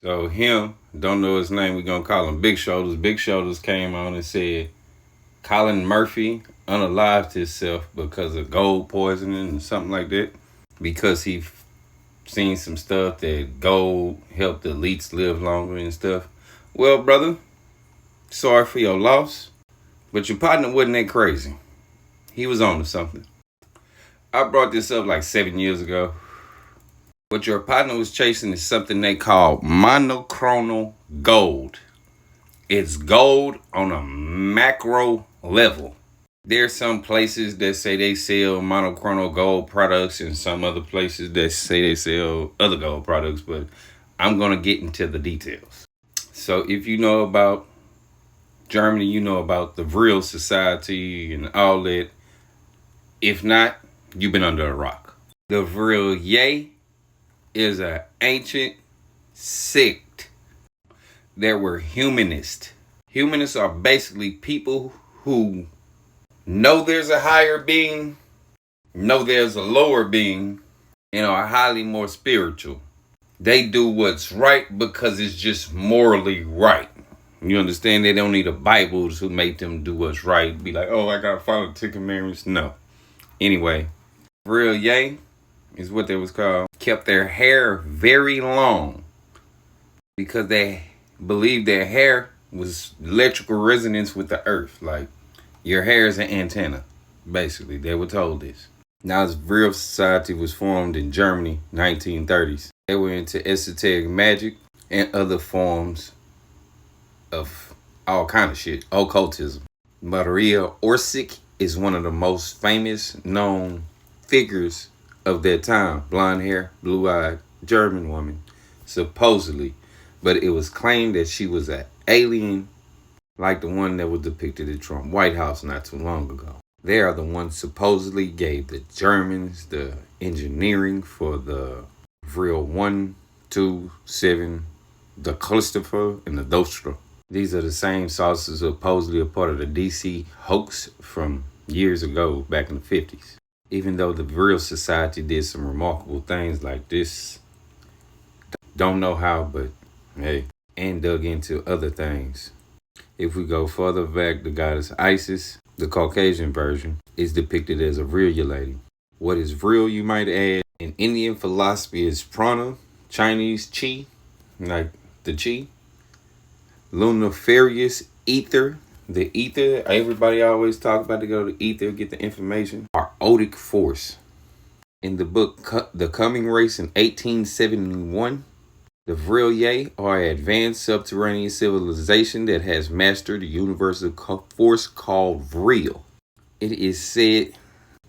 So him, don't know his name, we gonna call him Big Shoulders. Big Shoulders came on and said Colin Murphy unalived himself because of gold poisoning and something like that. Because he seen some stuff that gold helped the elites live longer and stuff. Well, brother, sorry for your loss, but your partner wasn't that crazy. He was on to something. I brought this up like 7 years ago. What your partner was chasing is something they call monoclonal gold. It's gold on a macro level. There's some places that say they sell monoclonal gold products and some other places that say they sell other gold products, but I'm going to get into the details. So if you know about Germany, you know about the Vril Society and all that. If not, you've been under a rock. The Vril is an ancient sect that were humanist. Humanists are basically people who know there's a higher being, know there's a lower being, and are highly more spiritual. They do what's right because it's just morally right. You understand? They don't need a Bible to make them do what's right. Be like, oh, I gotta follow the 10 Commandments. No. Anyway, Real Yay is what they was called. Kept their hair very long because they believed their hair was electrical resonance with the earth. Like, your hair is an antenna. Basically, they were told this. Now, this Vril Society was formed in Germany, 1930s. They were into esoteric magic and other forms of all kind of shit, occultism. Maria Orsic is one of the most famous known figures of their time. Blonde hair, blue-eyed German woman, supposedly. But it was claimed that she was an alien like the one that was depicted at Trump White House not too long ago. They are the ones supposedly gave the Germans the engineering for the Vril 1, 2, 7, the Christopher, and the Dostra. These are the same sauces supposedly a part of the DC hoax from years ago, back in the 50s. Even though the Vril Society did some remarkable things like this, don't know how, but hey, and dug into other things. If we go further back, the goddess Isis, the Caucasian version, is depicted as a Vril lady. What is Vril, you might add? In Indian philosophy is prana, Chinese chi, like the chi, lunafarious ether, the ether, everybody always talk about to go to ether, get the information, our odic force. In the book The Coming Race in 1871, the Vril are an advanced subterranean civilization that has mastered the universal force called Vril. It is said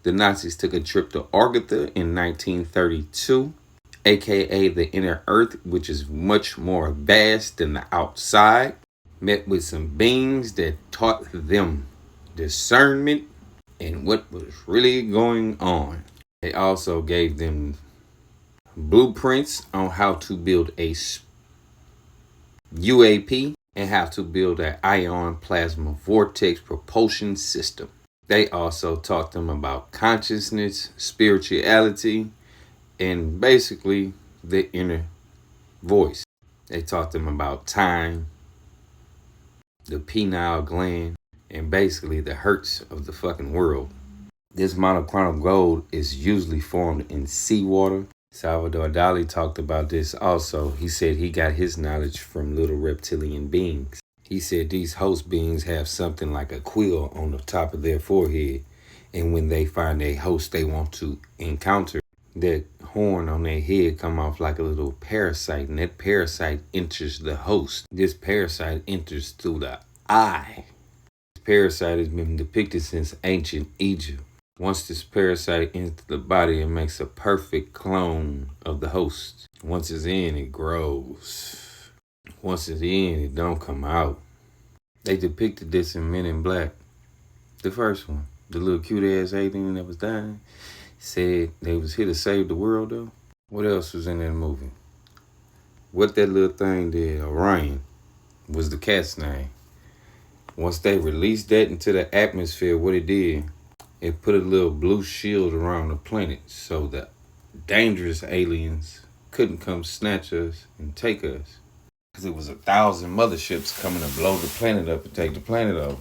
the Nazis took a trip to Agartha in 1932, aka the inner earth, which is much more vast than the outside, met with some beings that taught them discernment and what was really going on. They also gave them blueprints on how to build a UAP and how to build an ion plasma vortex propulsion system. They also taught them about consciousness, spirituality, and basically the inner voice. They taught them about time, the pineal gland, and basically the hurts of the fucking world. This monoclonal gold is usually formed in seawater. Salvador Dali talked about this also. He said he got his knowledge from little reptilian beings. He said these host beings have something like a quill on the top of their forehead. And when they find a host they want to encounter, that horn on their head come off like a little parasite. And that parasite enters the host. This parasite enters through the eye. This parasite has been depicted since ancient Egypt. Once this parasite enters the body, it makes a perfect clone of the host. Once it's in, it grows. Once it's in, it don't come out. They depicted this in Men in Black. The first one. The little cute ass alien that was dying. Said they was here to save the world though. What else was in that movie? What that little thing did, Orion, was the cat's name. Once they released that into the atmosphere, what it did, it put a little blue shield around the planet so the dangerous aliens couldn't come snatch us and take us. Because it was 1,000 motherships coming to blow the planet up and take the planet over.